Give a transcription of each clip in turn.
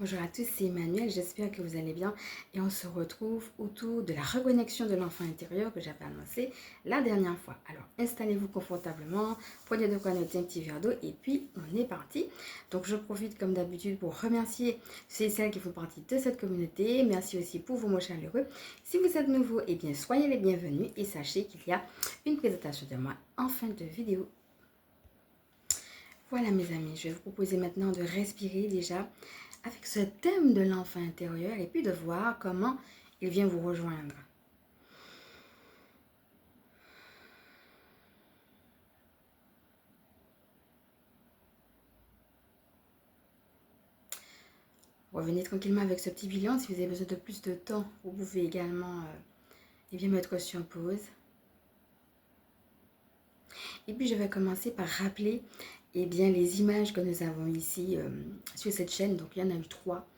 Bonjour à tous, c'est Emmanuel, j'espère que vous allez bien et on se retrouve autour de la reconnexion de l'enfant intérieur que j'avais annoncé la dernière fois. Alors installez-vous confortablement, prenez de quoi noter un petit verre d'eau et puis on est parti. Donc je profite comme d'habitude pour remercier ceux et celles qui font partie de cette communauté. Merci aussi pour vos mots chaleureux. Si vous êtes nouveau, eh bien soyez les bienvenus et sachez qu'il y a une présentation de moi en fin de vidéo. Voilà mes amis, je vais vous proposer maintenant de respirer déjà avec ce thème de l'enfant intérieur et puis de voir comment il vient vous rejoindre. Revenez tranquillement avec ce petit bilan. Si vous avez besoin de plus de temps, vous pouvez également mettre sur pause. Et puis je vais commencer par rappeler les images que nous avons ici sur cette chaîne. Donc il y en a eu 3.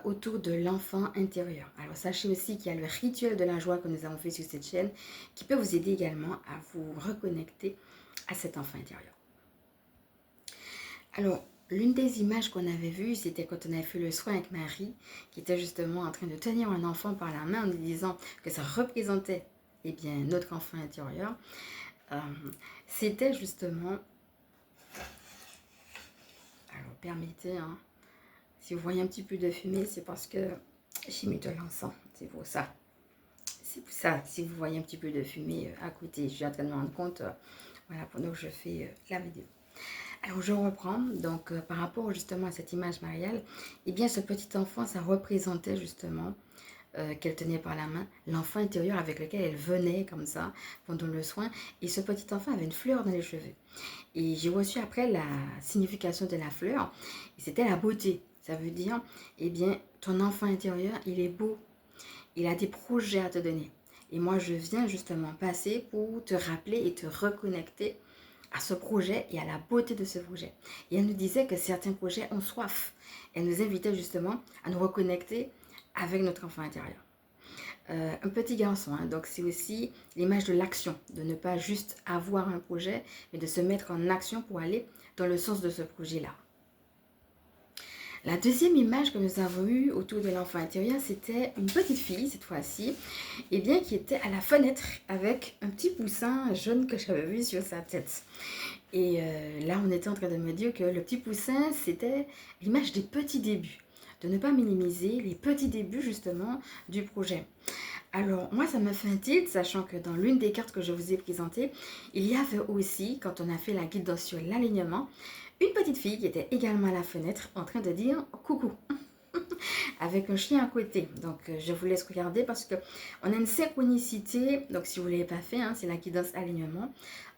Autour de l'enfant intérieur. Alors sachez aussi qu'il y a le rituel de la joie que nous avons fait sur cette chaîne qui peut vous aider également à vous reconnecter à cet enfant intérieur. Alors, l'une des images qu'on avait vues, c'était quand on avait fait le soin avec Marie, qui était justement en train de tenir un enfant par la main en lui disant que ça représentait notre enfant intérieur. C'était justement... Alors, permettez, si vous voyez un petit peu de fumée, c'est parce que j'ai mis de l'encens, c'est pour ça. C'est pour ça, si vous voyez un petit peu de fumée à côté, je suis en train de me rendre compte, voilà, pendant que je fais la vidéo. Alors je reprends, donc par rapport justement à cette image mariale, ce petit enfant, ça représentait justement qu'elle tenait par la main l'enfant intérieur avec lequel elle venait comme ça pendant le soin. Et ce petit enfant avait une fleur dans les cheveux. Et j'ai reçu après la signification de la fleur, et c'était la beauté. Ça veut dire, ton enfant intérieur, il est beau, il a des projets à te donner. Et moi, je viens justement passer pour te rappeler et te reconnecter à ce projet et à la beauté de ce projet. Et elle nous disait que certains projets ont soif. Elle nous invitait justement à nous reconnecter avec notre enfant intérieur. Un petit garçon, donc c'est aussi l'image de l'action, de ne pas juste avoir un projet, mais de se mettre en action pour aller dans le sens de ce projet-là. La deuxième image que nous avons eue autour de l'enfant intérieur, c'était une petite fille, cette fois-ci, qui était à la fenêtre avec un petit poussin jaune que j'avais vu sur sa tête. Et là, on était en train de me dire que le petit poussin, c'était l'image des petits débuts, de ne pas minimiser les petits débuts, justement, du projet. Alors, moi, ça m'a fait un tilt, sachant que dans l'une des cartes que je vous ai présentées, il y avait aussi, quand on a fait la guidance sur l'alignement, une petite fille qui était également à la fenêtre en train de dire coucou avec un chien à côté. Donc je vous laisse regarder parce que on a une synchronicité, donc si vous ne l'avez pas fait, c'est la guidance alignement,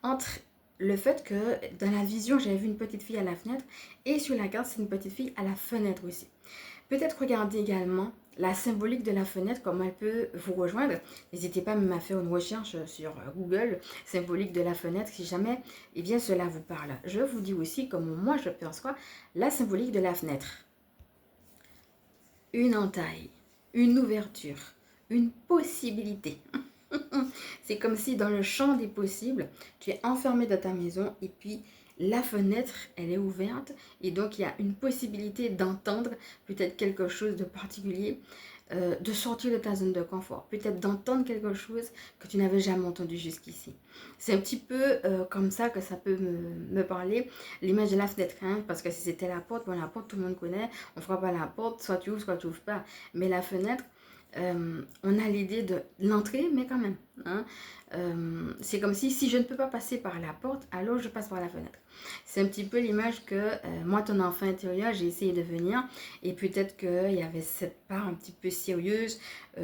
entre le fait que dans la vision j'avais vu une petite fille à la fenêtre et sur la carte c'est une petite fille à la fenêtre aussi. Peut-être regarder également la symbolique de la fenêtre, comment elle peut vous rejoindre. N'hésitez pas même à faire une recherche sur Google, symbolique de la fenêtre, si jamais cela vous parle. Je vous dis aussi comment moi je perçois la symbolique de la fenêtre. Une entaille, une ouverture, une possibilité. C'est comme si dans le champ des possibles, tu es enfermé dans ta maison et puis la fenêtre, elle est ouverte et donc il y a une possibilité d'entendre peut-être quelque chose de particulier, de sortir de ta zone de confort, peut-être d'entendre quelque chose que tu n'avais jamais entendu jusqu'ici. C'est un petit peu comme ça que ça peut me parler, l'image de la fenêtre, parce que si c'était la porte, bon la porte tout le monde connaît, on frappe à la porte, soit tu ouvres pas, mais la fenêtre, on a l'idée de l'entrée, mais quand même. C'est comme si je ne peux pas passer par la porte, alors je passe par la fenêtre. C'est un petit peu l'image que moi, ton enfant intérieur, j'ai essayé de venir. Et peut-être qu'il y avait cette part un petit peu sérieuse,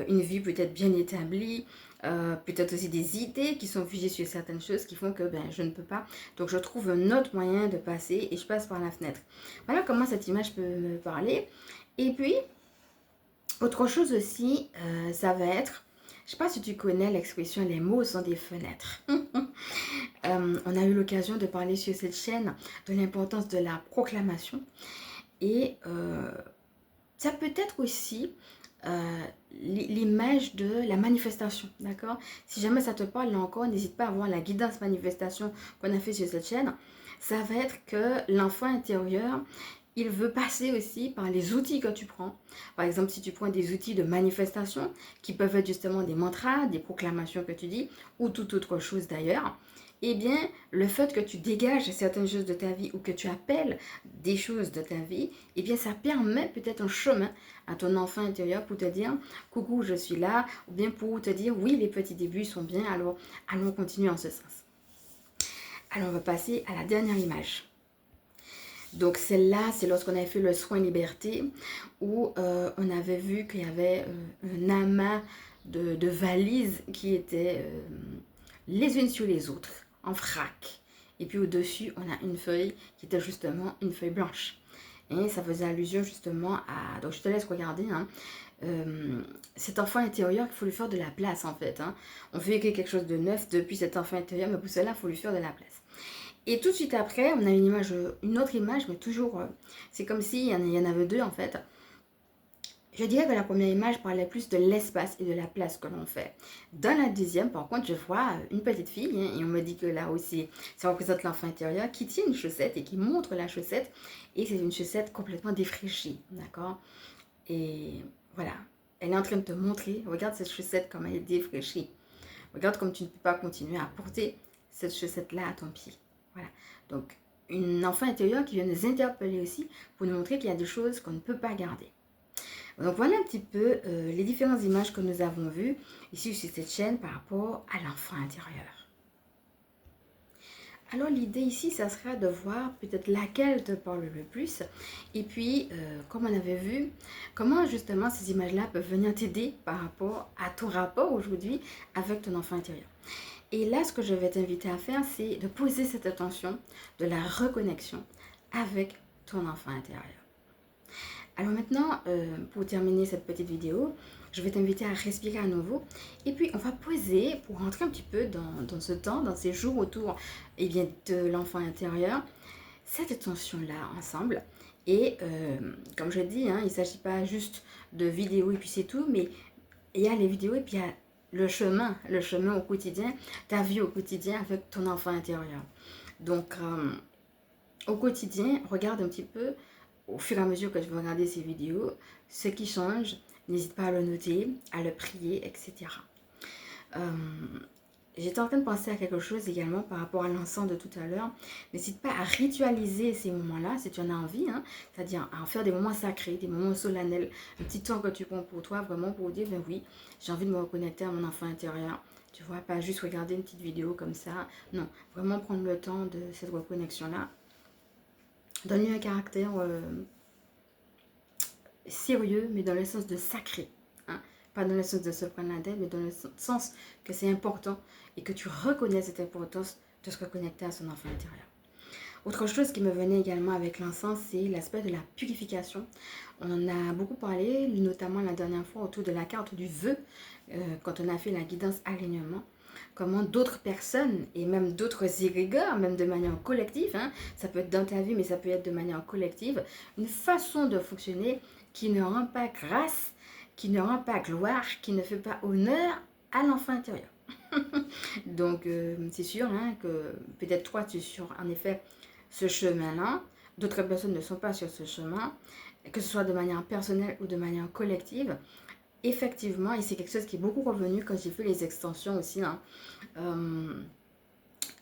une vie peut-être bien établie, peut-être aussi des idées qui sont figées sur certaines choses qui font que je ne peux pas. Donc je trouve un autre moyen de passer et je passe par la fenêtre. Voilà comment cette image peut me parler. Et puis, autre chose aussi, ça va être, je ne sais pas si tu connais l'expression les mots sont des fenêtres. On a eu l'occasion de parler sur cette chaîne de l'importance de la proclamation. Et ça peut être aussi l'image de la manifestation, d'accord? Si jamais ça te parle, là encore, n'hésite pas à voir la guidance manifestation qu'on a fait sur cette chaîne. Ça va être que l'enfant intérieur, il veut passer aussi par les outils que tu prends. Par exemple, si tu prends des outils de manifestation, qui peuvent être justement des mantras, des proclamations que tu dis, ou toute autre chose d'ailleurs, eh bien, le fait que tu dégages certaines choses de ta vie ou que tu appelles des choses de ta vie, eh bien, ça permet peut-être un chemin à ton enfant intérieur pour te dire « Coucou, je suis là » ou bien pour te dire « Oui, les petits débuts sont bien, alors allons continuer en ce sens. » Alors, on va passer à la dernière image. Donc celle-là, c'est lorsqu'on avait fait le soin liberté où on avait vu qu'il y avait un amas de valises qui étaient les unes sur les autres, en vrac. Et puis au-dessus, on a une feuille qui était justement une feuille blanche. Et ça faisait allusion justement à... Donc je te laisse regarder. Hein. Cet enfant intérieur, il faut lui faire de la place en fait. Hein. On fait quelque chose de neuf depuis cet enfant intérieur, mais pour cela, il faut lui faire de la place. Et tout de suite après, on a une autre image, mais toujours, c'est comme s'il y en avait deux en fait. Je dirais que la première image parlait plus de l'espace et de la place que l'on fait. Dans la deuxième, par contre, je vois une petite fille, hein, et on me dit que là aussi, ça représente l'enfant intérieur, qui tient une chaussette et qui montre la chaussette. Et c'est une chaussette complètement défraîchie, d'accord? Et voilà, elle est en train de te montrer, regarde cette chaussette comme elle est défraîchie. Regarde comme tu ne peux pas continuer à porter cette chaussette-là à ton pied. Voilà. Donc, une enfant intérieure qui vient nous interpeller aussi pour nous montrer qu'il y a des choses qu'on ne peut pas garder. Donc, voilà un petit peu les différentes images que nous avons vues ici sur cette chaîne par rapport à l'enfant intérieur. Alors, l'idée ici, ça sera de voir peut-être laquelle te parle le plus. Et puis, comme on avait vu, comment justement ces images-là peuvent venir t'aider par rapport à ton rapport aujourd'hui avec ton enfant intérieur. Et là, ce que je vais t'inviter à faire, c'est de poser cette attention de la reconnexion avec ton enfant intérieur. Alors maintenant, pour terminer cette petite vidéo, je vais t'inviter à respirer à nouveau. Et puis, on va poser, pour rentrer un petit peu dans ce temps, dans ces jours autour bien, de l'enfant intérieur, cette attention-là ensemble. Et comme je dis, hein, il ne s'agit pas juste de vidéos et puis c'est tout, mais il y a les vidéos et puis il y a le chemin au quotidien, ta vie au quotidien avec ton enfant intérieur. Donc, au quotidien, regarde un petit peu, au fur et à mesure que tu vas regarder ces vidéos, ce qui change, n'hésite pas à le noter, à le prier, etc. J'étais en train de penser à quelque chose également par rapport à l'encens de tout à l'heure. N'hésite pas à ritualiser ces moments-là, si tu en as envie, hein, c'est-à-dire à en faire des moments sacrés, des moments solennels, un petit temps que tu prends pour toi, vraiment pour dire, ben oui, j'ai envie de me reconnecter à mon enfant intérieur. Tu vois, pas juste regarder une petite vidéo comme ça. Non, vraiment prendre le temps de cette reconnexion-là. Donne-lui un caractère sérieux, mais dans le sens de sacré. Hein. Pas dans le sens de se prendre la tête, mais dans le sens que c'est important et que tu reconnais cette importance de se reconnecter à son enfant intérieur. Autre chose qui me venait également avec l'encens, c'est l'aspect de la purification. On en a beaucoup parlé, notamment la dernière fois autour de la carte du vœu, quand on a fait la guidance alignement. Comment d'autres personnes et même d'autres égrégores, même de manière collective, hein, ça peut être dans ta vie, mais ça peut être de manière collective, une façon de fonctionner qui ne rend pas grâce, qui ne rend pas gloire, qui ne fait pas honneur à l'enfant intérieur. Donc, c'est sûr hein, que peut-être toi, tu es sur, en effet, ce chemin-là. D'autres personnes ne sont pas sur ce chemin, que ce soit de manière personnelle ou de manière collective. Effectivement, et c'est quelque chose qui est beaucoup revenu quand j'ai fait les extensions aussi. Hein.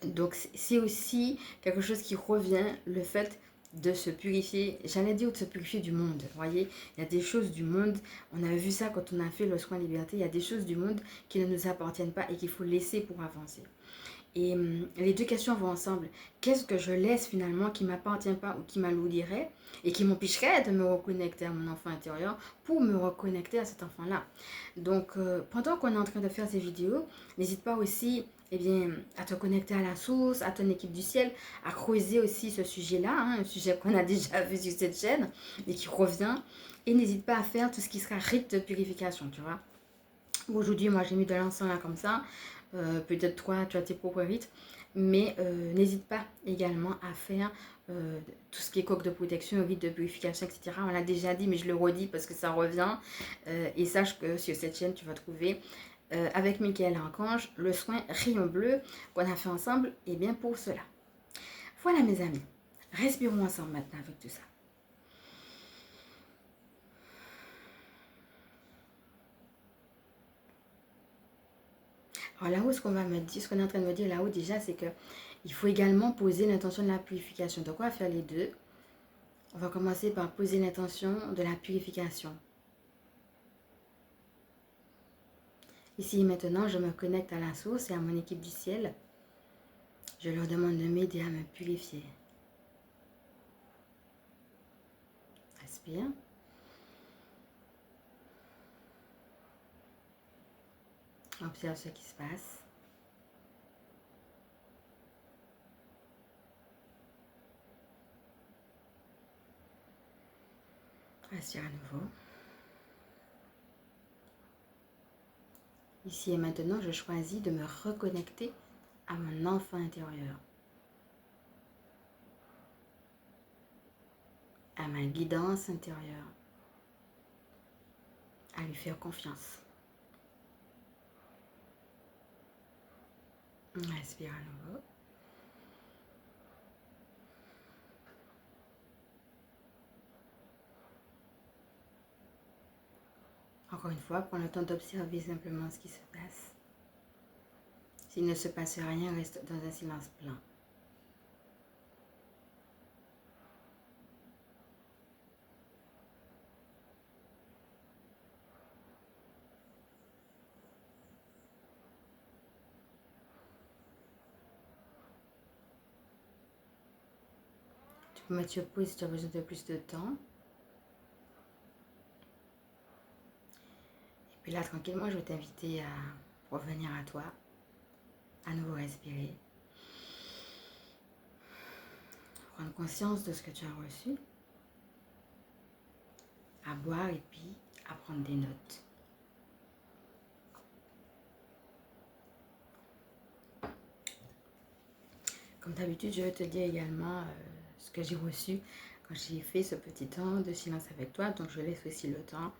Donc, c'est aussi quelque chose qui revient, le fait de se purifier, j'allais dire de se purifier du monde, vous voyez, il y a des choses du monde, on avait vu ça quand on a fait le soin liberté, il y a des choses du monde qui ne nous appartiennent pas et qu'il faut laisser pour avancer. Et les deux questions vont ensemble. Qu'est-ce que je laisse finalement qui ne m'appartient pas ou qui m'alourdirait et qui m'empêcherait de me reconnecter à mon enfant intérieur pour me reconnecter à cet enfant-là. Donc, pendant qu'on est en train de faire ces vidéos, n'hésite pas aussi à te connecter à la source, à ton équipe du ciel, à creuser aussi ce sujet-là, hein, un sujet qu'on a déjà vu sur cette chaîne et qui revient. Et n'hésite pas à faire tout ce qui sera rite de purification, tu vois. Aujourd'hui, moi, j'ai mis de l'encens là comme ça. Peut-être toi, tu as tes propres rites. Mais n'hésite pas également à faire tout ce qui est coque de protection, rite de purification, etc. On l'a déjà dit, mais je le redis parce que ça revient. Et sache que sur cette chaîne, tu vas trouver avec Michael Archange le soin rayon bleu qu'on a fait ensemble. Et bien pour cela. Voilà mes amis. Respirons ensemble maintenant avec tout ça. Alors là-haut, ce qu'on va me dire, ce qu'on est en train de me dire là-haut déjà, c'est que il faut également poser l'intention de la purification. Donc on va faire les deux. On va commencer par poser l'intention de la purification. Ici et maintenant, je me connecte à la source et à mon équipe du ciel. Je leur demande de m'aider à me purifier. Respire. Observe ce qui se passe. Respire à nouveau. Ici et maintenant, je choisis de me reconnecter à mon enfant intérieur, à ma guidance intérieure, à lui faire confiance. Respire à nouveau. Encore une fois, prends le temps d'observer simplement ce qui se passe. S'il ne se passe rien, reste dans un silence plein. Tu peux mettre sur pause si tu as besoin de plus de temps. Et puis là, tranquillement, je vais t'inviter à revenir à toi, à nouveau respirer. Prendre conscience de ce que tu as reçu. À boire et puis à prendre des notes. Comme d'habitude, je vais te dire également ce que j'ai reçu quand j'ai fait ce petit temps de silence avec toi. Donc, je laisse aussi le temps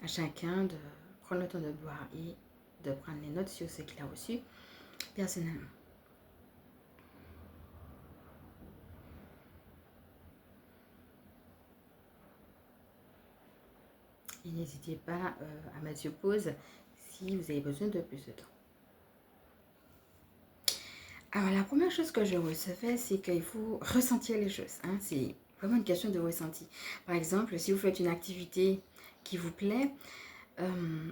à chacun de prendre le temps de boire et de prendre les notes sur ce qu'il a reçu personnellement. Et n'hésitez pas à mettre sur pause si vous avez besoin de plus de temps. Alors, la première chose que je recevais, c'est qu'il faut ressentir les choses. Hein. C'est vraiment une question de ressenti. Par exemple, si vous faites une activité qui vous plaît,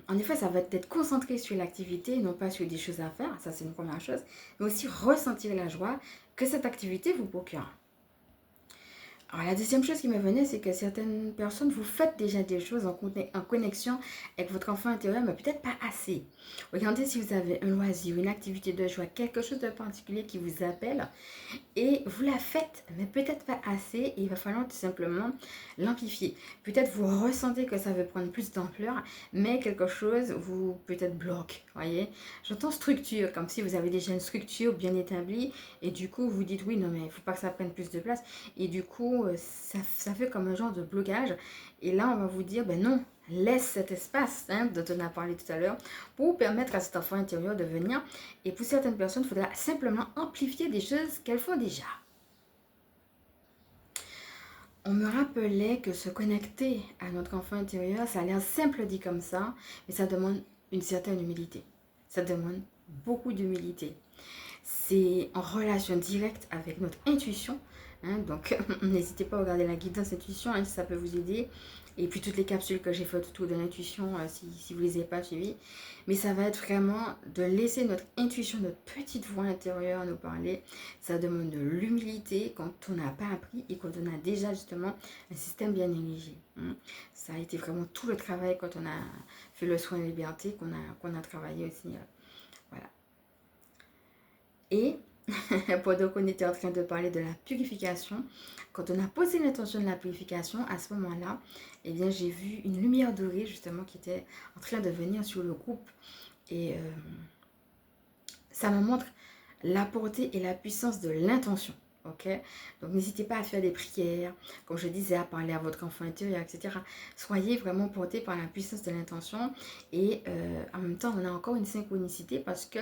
en effet, ça va être concentré sur l'activité, non pas sur des choses à faire. Ça, c'est une première chose. Mais aussi ressentir la joie que cette activité vous procure. Alors, la deuxième chose qui me venait, c'est que certaines personnes, vous faites déjà des choses en connexion avec votre enfant intérieur, mais peut-être pas assez. Regardez si vous avez un loisir, une activité de joie, quelque chose de particulier qui vous appelle, et vous la faites, mais peut-être pas assez, et il va falloir tout simplement l'amplifier. Peut-être vous ressentez que ça veut prendre plus d'ampleur, mais quelque chose vous peut-être bloque, voyez. J'entends structure, comme si vous avez déjà une structure bien établie, et du coup vous dites oui, non mais il ne faut pas que ça prenne plus de place, et du coup ça fait comme un genre de blocage, et là on va vous dire ben non, laisse cet espace dont on a parlé tout à l'heure pour permettre à cet enfant intérieur de venir. Et pour certaines personnes, il faudra simplement amplifier des choses qu'elles font déjà. On me rappelait que se connecter à notre enfant intérieur, ça a l'air simple dit comme ça, mais ça demande une certaine humilité. Ça demande beaucoup d'humilité. C'est en relation directe avec notre intuition. Donc, n'hésitez pas à regarder la guidance intuition, si ça peut vous aider. Et puis, toutes les capsules que j'ai faites autour de l'intuition, si vous ne les avez pas suivies. Mais ça va être vraiment de laisser notre intuition, notre petite voix intérieure nous parler. Ça demande de l'humilité quand on n'a pas appris et quand on a déjà justement un système bien érigé. Ça a été vraiment tout le travail quand on a fait le soin de liberté, qu'on a travaillé aussi. Voilà. Et pendant qu'on était en train de parler de la purification, quand on a posé l'intention de la purification, à ce moment-là, eh bien, j'ai vu une lumière dorée justement qui était en train de venir sur le groupe. Et ça me montre la portée et la puissance de l'intention. Ok, donc n'hésitez pas à faire des prières, comme je disais, à parler à votre enfant intérieur, etc. Soyez vraiment portés par la puissance de l'intention. Et en même temps, on a encore une synchronicité parce que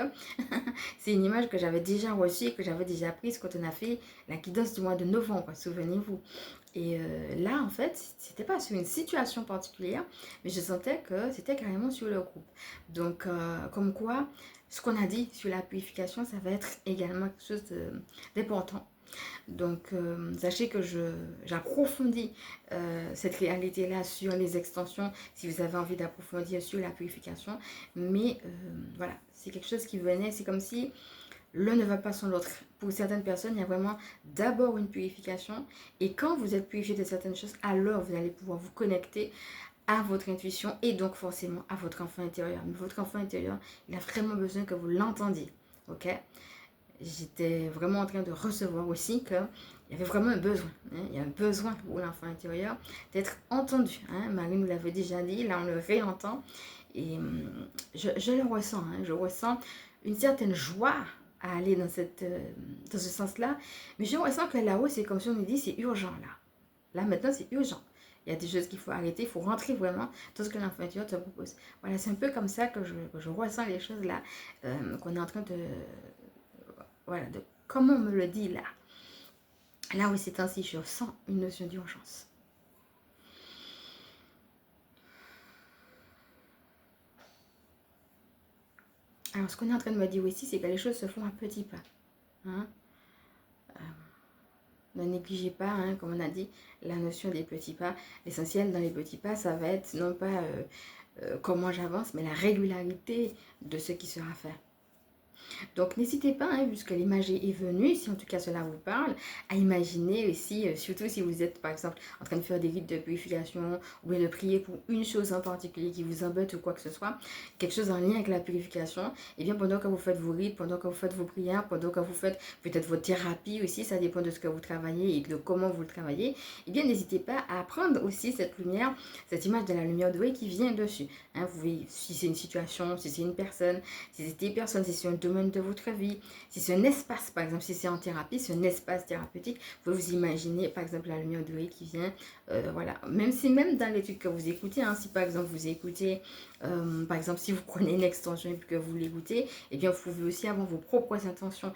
c'est une image que j'avais déjà reçue, que j'avais déjà prise quand on a fait la guidance du mois de novembre, souvenez-vous. Et là, en fait, c'était pas sur une situation particulière, mais je sentais que c'était carrément sur le groupe. Donc, comme quoi, ce qu'on a dit sur la purification, ça va être également quelque chose d'important. Donc, sachez que j'approfondis cette réalité-là sur les extensions, si vous avez envie d'approfondir sur la purification. Mais voilà, c'est quelque chose qui venait, c'est comme si l'un ne va pas sans l'autre. Pour certaines personnes, il y a vraiment d'abord une purification. Et quand vous êtes purifié de certaines choses, alors vous allez pouvoir vous connecter à votre intuition et donc forcément à votre enfant intérieur. Mais votre enfant intérieur, il a vraiment besoin que vous l'entendiez. Ok? J'étais vraiment en train de recevoir aussi qu'il y avait vraiment un besoin. Hein, il y a un besoin pour l'enfant intérieur d'être entendu. Hein. Marie nous l'avait déjà dit, là on le réentend. Et je le ressens. Hein, je ressens une certaine joie à aller dans ce sens-là. Mais je ressens que là-haut, c'est comme si on nous dit, c'est urgent là. Là maintenant, c'est urgent. Il y a des choses qu'il faut arrêter, il faut rentrer vraiment dans ce que l'enfant intérieur te propose. Voilà, c'est un peu comme ça que je ressens les choses là, qu'on est en train de... Voilà, de comment on me le dit là. Là où c'est ainsi, je ressens une notion d'urgence. Alors, ce qu'on est en train de me dire aussi, c'est que les choses se font à petits pas. Hein? Ne négligez pas, hein, comme on a dit, la notion des petits pas. L'essentiel dans les petits pas, ça va être non pas comment j'avance, mais la régularité de ce qui sera fait. Donc n'hésitez pas, hein, puisque l'image est venue, si en tout cas cela vous parle, à imaginer aussi, surtout si vous êtes par exemple en train de faire des rites de purification ou bien de prier pour une chose en particulier qui vous embête ou quoi que ce soit, quelque chose en lien avec la purification, et bien pendant que vous faites vos rites, pendant que vous faites vos prières, pendant que vous faites peut-être votre thérapie aussi, ça dépend de ce que vous travaillez et de comment vous le travaillez, et bien n'hésitez pas à prendre aussi cette lumière, cette image de la lumière dorée qui vient dessus. Hein, vous voyez, si c'est une situation, si c'est une personne, si c'est des personnes, si c'est un domaine de votre vie, si c'est un espace, par exemple, si c'est en thérapie, c'est un espace thérapeutique, vous pouvez vous imaginer, par exemple, la lumière dorée qui vient, voilà, même si même dans l'étude que vous écoutez, hein, si par exemple vous écoutez, par exemple, si vous prenez une extension et que vous l'écoutez, eh bien, vous pouvez aussi avoir vos propres intentions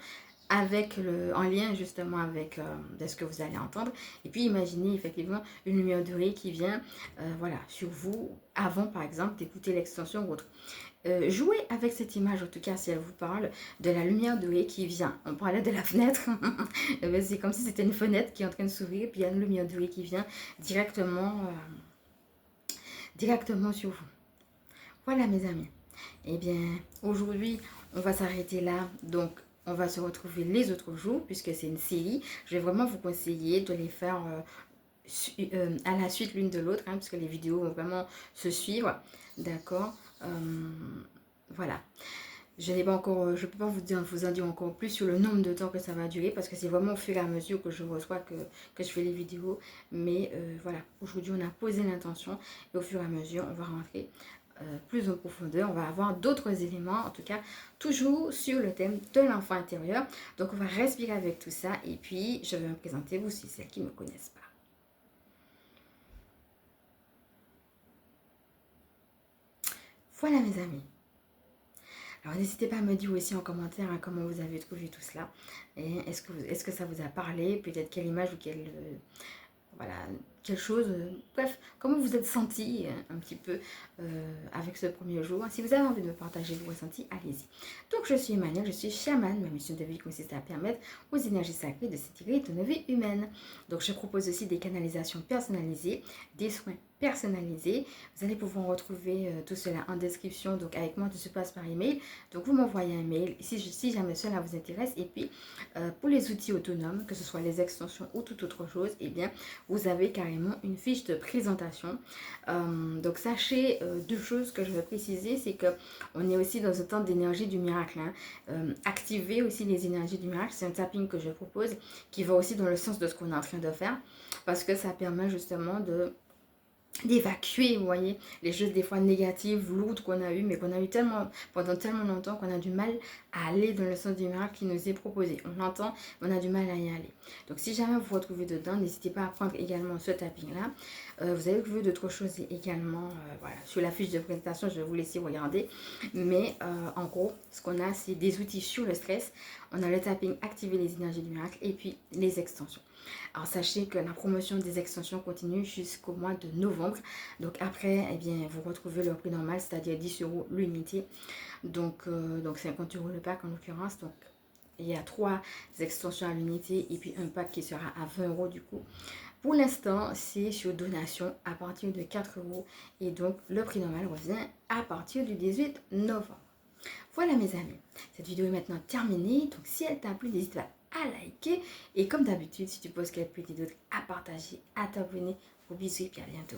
avec en lien justement avec ce que vous allez entendre, et puis imaginez effectivement une lumière dorée qui vient voilà, sur vous avant par exemple d'écouter l'extension ou autre. Jouez avec cette image, en tout cas si elle vous parle, de la lumière dorée qui vient. On parlait de la fenêtre, c'est comme si c'était une fenêtre qui est en train de s'ouvrir, puis il y a une lumière dorée qui vient directement sur vous. Voilà mes amis. Eh bien, aujourd'hui, on va s'arrêter là. Donc, on va se retrouver les autres jours, puisque c'est une série. Je vais vraiment vous conseiller de les faire à la suite l'une de l'autre, hein, puisque les vidéos vont vraiment se suivre. D'accord. Voilà. Je n'ai pas encore, je peux pas vous en dire encore plus sur le nombre de temps que ça va durer, parce que c'est vraiment au fur et à mesure que je reçois que je fais les vidéos. Mais voilà, aujourd'hui on a posé l'intention et au fur et à mesure on va rentrer plus en profondeur. On va avoir d'autres éléments, en tout cas toujours sur le thème de l'enfant intérieur. Donc on va respirer avec tout ça et puis je vais me présenter vous si celles qui ne me connaissent pas. Voilà mes amis. Alors n'hésitez pas à me dire aussi en commentaire hein, comment vous avez trouvé tout cela. Et est-ce que ça vous a parlé? Peut-être quelle image ou voilà, quelque chose, bref, comment vous êtes senti un petit peu avec ce premier jour. Si vous avez envie de me partager vos ressentis, allez-y. Donc je suis Emmanuelle, je suis chamane. Ma mission de vie consiste à permettre aux énergies sacrées de s'étirer de nos vies humaines. Donc je propose aussi des canalisations personnalisées, des soins personnalisés. Vous allez pouvoir retrouver tout cela en description. Donc avec moi, tout se passe par email. Donc vous m'envoyez un mail si jamais cela vous intéresse. Et puis pour les outils autonomes, que ce soit les extensions ou toute autre chose, eh bien vous avez carrément une fiche de présentation. Donc sachez deux choses que je veux préciser, c'est que on est aussi dans un temps d'énergie du miracle. Hein. Activer aussi les énergies du miracle, c'est un tapping que je propose qui va aussi dans le sens de ce qu'on est en train de faire, parce que ça permet justement d'évacuer, vous voyez, les choses des fois négatives, lourdes qu'on a eues, mais qu'on a eu pendant tellement longtemps qu'on a du mal à aller dans le sens du miracle qui nous est proposé. On l'entend, mais on a du mal à y aller. Donc si jamais vous vous retrouvez dedans, n'hésitez pas à prendre également ce tapping-là. Vous avez vu d'autres choses également, voilà, sur la fiche de présentation, je vais vous laisser regarder. Mais en gros, ce qu'on a, c'est des outils sur le stress. On a le tapping, activer les énergies du miracle, et puis les extensions. Alors sachez que la promotion des extensions continue jusqu'au mois de novembre. Donc après, eh bien, vous retrouvez le prix normal, c'est-à-dire 10 euros l'unité. Donc 50 euros le pack en l'occurrence. Donc il y a 3 extensions à l'unité et puis un pack qui sera à 20 euros du coup. Pour l'instant, c'est sur donation à partir de 4 euros. Et donc, le prix normal revient à partir du 18 novembre. Voilà mes amis, cette vidéo est maintenant terminée. Donc, si elle t'a plu, n'hésite pas à liker. Et comme d'habitude, si tu poses quelques petits doutes, à partager, à t'abonner. Gros bisous et puis à bientôt.